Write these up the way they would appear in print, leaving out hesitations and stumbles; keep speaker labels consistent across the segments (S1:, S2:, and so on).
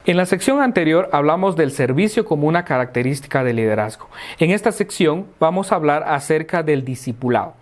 S1: En la sección anterior hablamos del servicio como una característica del liderazgo. En esta sección vamos a hablar acerca del discipulado.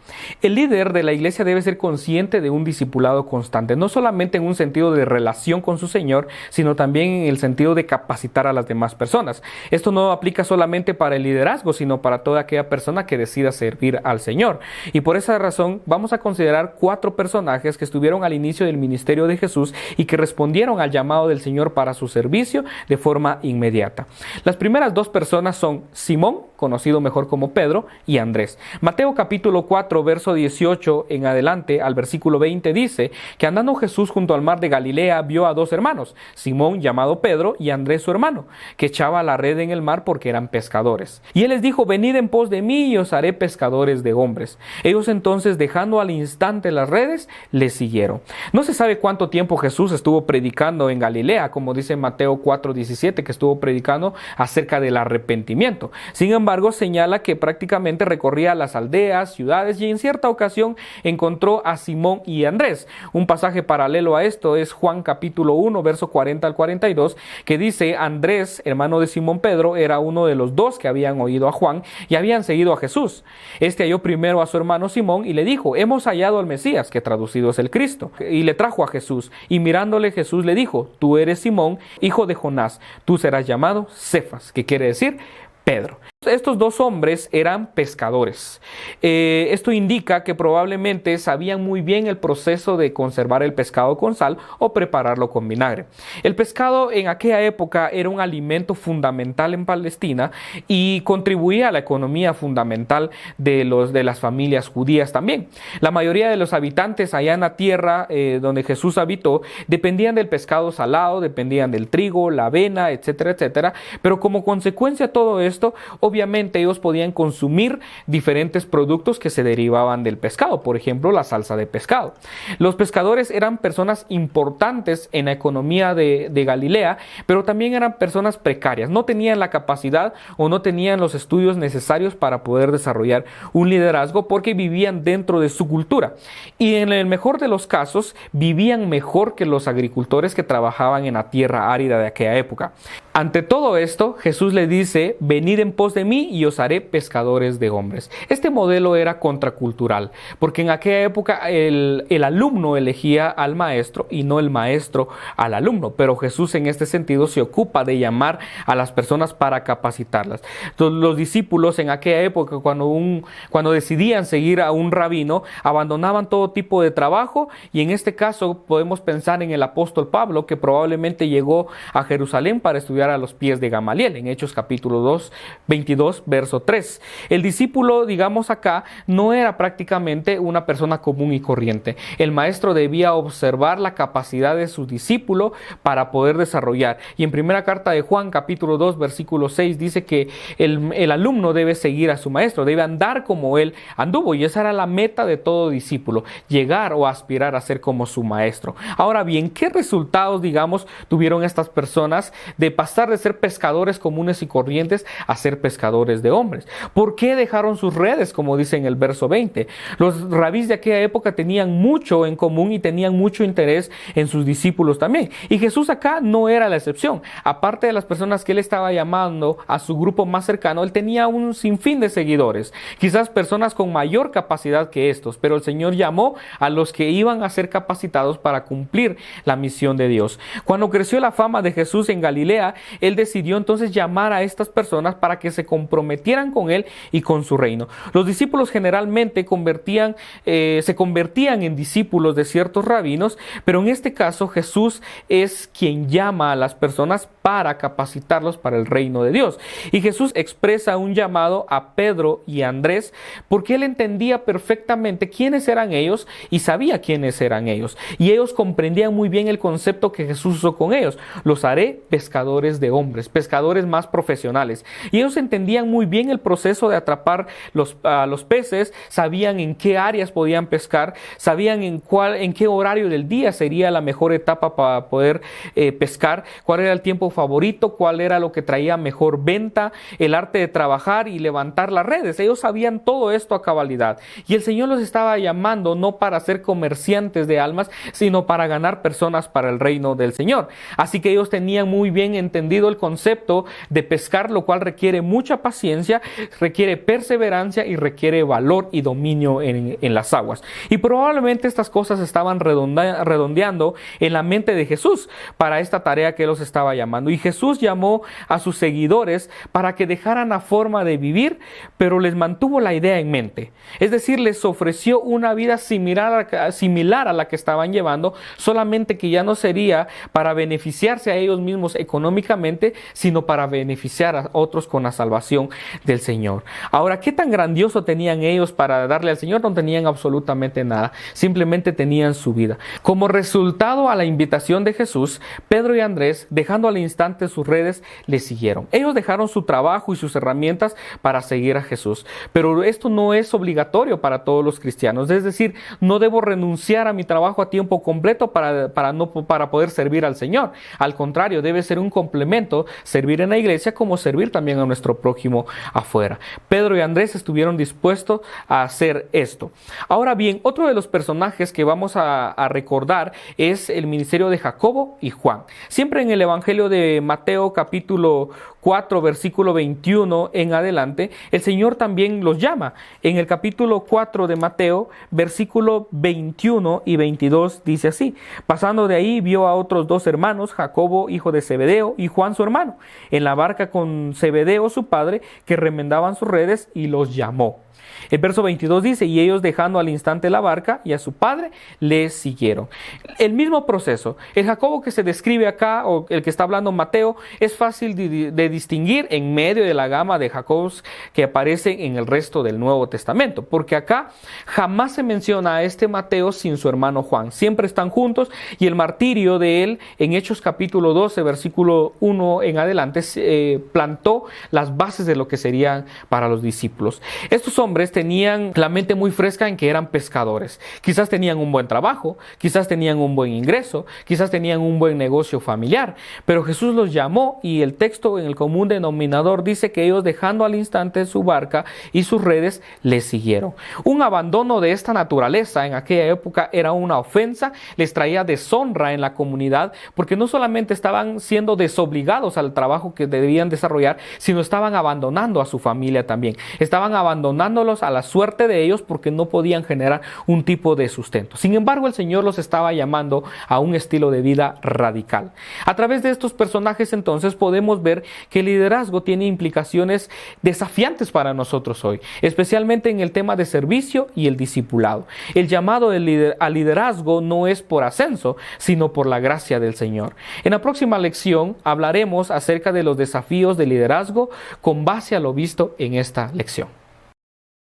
S1: El líder de la iglesia debe ser consciente de un discipulado constante, no solamente en un sentido de relación con su Señor, sino también en el sentido de capacitar a las demás personas. Esto no aplica solamente para el liderazgo, sino para toda aquella persona que decida servir al Señor. Y por esa razón vamos a considerar 4 personajes que estuvieron al inicio del ministerio de Jesús y que respondieron al llamado del Señor para su servicio de forma inmediata. Las primeras 2 personas son Simón, conocido mejor como Pedro, y Andrés. Mateo capítulo 4, verso 18 en adelante al versículo 20 dice que andando Jesús junto al mar de Galilea vio a 2 hermanos, Simón llamado Pedro y Andrés su hermano, que echaba la red en el mar porque eran pescadores. Y él les dijo: venid en pos de mí y os haré pescadores de hombres. Ellos entonces, dejando al instante las redes, le siguieron. No se sabe cuánto tiempo Jesús estuvo predicando en Galilea, como dice Mateo 4:17, que estuvo predicando acerca del arrepentimiento. Sin embargo, señala que prácticamente recorría las aldeas, ciudades, y en cierta ocasión encontró a Simón y Andrés. Un pasaje paralelo a esto es Juan capítulo 1, verso 40 al 42, que dice: Andrés, hermano de Simón Pedro, era uno de los 2 que habían oído a Juan y habían seguido a Jesús. Este halló primero a su hermano Simón y le dijo: hemos hallado al Mesías, que traducido es el Cristo. Y le trajo a Jesús, y mirándole Jesús le dijo: tú eres Simón, hijo de Jonás, tú serás llamado Cefas, que quiere decir Pedro. Estos 2 hombres eran pescadores. Esto indica que probablemente sabían muy bien el proceso de conservar el pescado con sal o prepararlo con vinagre. El pescado en aquella época era un alimento fundamental en Palestina y contribuía a la economía fundamental de las familias judías también. La mayoría de los habitantes allá en la tierra donde Jesús habitó dependían del pescado salado, dependían del trigo, la avena, etcétera, etcétera. Pero como consecuencia de todo esto, obviamente ellos podían consumir diferentes productos que se derivaban del pescado, por ejemplo la salsa de pescado. Los pescadores eran personas importantes en la economía de Galilea, pero también eran personas precarias, no tenían la capacidad o no tenían los estudios necesarios para poder desarrollar un liderazgo porque vivían dentro de su cultura y en el mejor de los casos vivían mejor que los agricultores que trabajaban en la tierra árida de aquella época. Ante todo esto, Jesús le dice: venid en pos de mí y os haré pescadores de hombres. Este modelo era contracultural, porque en aquella época el alumno elegía al maestro y no el maestro al alumno, pero Jesús en este sentido se ocupa de llamar a las personas para capacitarlas. Entonces, los discípulos en aquella época, cuando decidían seguir a un rabino, abandonaban todo tipo de trabajo, y en este caso podemos pensar en el apóstol Pablo, que probablemente llegó a Jerusalén para estudiar a los pies de Gamaliel, en Hechos capítulo 2, 22, verso 3. El discípulo, digamos acá, no era prácticamente una persona común y corriente. El maestro debía observar la capacidad de su discípulo para poder desarrollar. Y en primera carta de Juan, capítulo 2, versículo 6, dice que el alumno debe seguir a su maestro, debe andar como él anduvo, y esa era la meta de todo discípulo, llegar o aspirar a ser como su maestro. Ahora bien, ¿qué resultados, digamos, tuvieron estas personas de pasar de ser pescadores comunes y corrientes a ser pescadores de hombres? ¿Por qué dejaron sus redes, como dice en el verso 20? Los rabís de aquella época tenían mucho en común y tenían mucho interés en sus discípulos también. Y Jesús acá no era la excepción. Aparte de las personas que él estaba llamando a su grupo más cercano, él tenía un sinfín de seguidores, quizás personas con mayor capacidad que estos, pero el Señor llamó a los que iban a ser capacitados para cumplir la misión de Dios. Cuando creció la fama de Jesús en Galilea, él decidió entonces llamar a estas personas para que se comprometieran con él y con su reino. Los discípulos generalmente se convertían en discípulos de ciertos rabinos, pero en este caso Jesús es quien llama a las personas para capacitarlos para el reino de Dios. Y Jesús expresa un llamado a Pedro y a Andrés porque él entendía perfectamente quiénes eran ellos y sabía quiénes eran ellos. Y ellos comprendían muy bien el concepto que Jesús usó con ellos: los haré pescadores de hombres, pescadores más profesionales. Y ellos entendían entendían muy bien el proceso de atrapar los peces, sabían en qué áreas podían pescar, sabían en qué horario del día sería la mejor etapa para poder pescar, cuál era el tiempo favorito, cuál era lo que traía mejor venta, el arte de trabajar y levantar las redes. Ellos sabían todo esto a cabalidad. Y el Señor los estaba llamando no para ser comerciantes de almas, sino para ganar personas para el reino del Señor. Así que ellos tenían muy bien entendido el concepto de pescar, lo cual requiere mucha paciencia, requiere perseverancia y requiere valor y dominio en las aguas. Y probablemente estas cosas estaban redondeando en la mente de Jesús para esta tarea que Él los estaba llamando. Y Jesús llamó a sus seguidores para que dejaran la forma de vivir, pero les mantuvo la idea en mente. Es decir, les ofreció una vida similar a la que estaban llevando, solamente que ya no sería para beneficiarse a ellos mismos económicamente, sino para beneficiar a otros con la salvación del Señor. Ahora, ¿qué tan grandioso tenían ellos para darle al Señor? No tenían absolutamente nada, simplemente tenían su vida. Como resultado a la invitación de Jesús, Pedro y Andrés, dejando al instante sus redes, le siguieron. Ellos dejaron su trabajo y sus herramientas para seguir a Jesús, pero esto no es obligatorio para todos los cristianos. Es decir, no debo renunciar a mi trabajo a tiempo completo para poder servir al Señor. Al contrario, debe ser un complemento servir en la iglesia como servir también a nuestro prójimo afuera. Pedro y Andrés estuvieron dispuestos a hacer esto. Ahora bien, otro de los personajes que vamos a recordar es el ministerio de Jacobo y Juan. Siempre en el Evangelio de Mateo capítulo 4, versículo 21 en adelante, el Señor también los llama. En el capítulo 4 de Mateo, versículo 21 y 22 dice así: pasando de ahí vio a otros dos hermanos, Jacobo hijo de Zebedeo y Juan su hermano, en la barca con Zebedeo su padre, que remendaban sus redes, y los llamó. El verso 22 dice: y ellos, dejando al instante la barca y a su padre, les siguieron. El mismo proceso. El Jacobo que se describe acá, o el que está hablando Mateo, es fácil de distinguir en medio de la gama de Jacobos que aparecen en el resto del Nuevo Testamento, porque acá jamás se menciona a este Mateo sin su hermano Juan. Siempre están juntos, y el martirio de él en Hechos capítulo 12, versículo 1 en adelante, plantó las bases de lo que serían para los discípulos. Estos hombres tenían la mente muy fresca en que eran pescadores. Quizás tenían un buen trabajo, quizás tenían un buen ingreso, quizás tenían un buen negocio familiar, pero Jesús los llamó, y el texto en el común denominador dice que ellos, dejando al instante su barca y sus redes, les siguieron. Un abandono de esta naturaleza en aquella época era una ofensa, les traía deshonra en la comunidad, porque no solamente estaban siendo desobligados al trabajo que debían desarrollar, sino estaban abandonando a su familia también. Estaban abandonándolos a la suerte de ellos porque no podían generar un tipo de sustento. Sin embargo, el Señor los estaba llamando a un estilo de vida radical. A través de estos personajes, entonces, podemos ver que el liderazgo tiene implicaciones desafiantes para nosotros hoy, especialmente en el tema de servicio y el discipulado. El llamado al liderazgo no es por ascenso, sino por la gracia del Señor. En la próxima lección hablaremos acerca de los desafíos del liderazgo con base a lo visto en esta lección.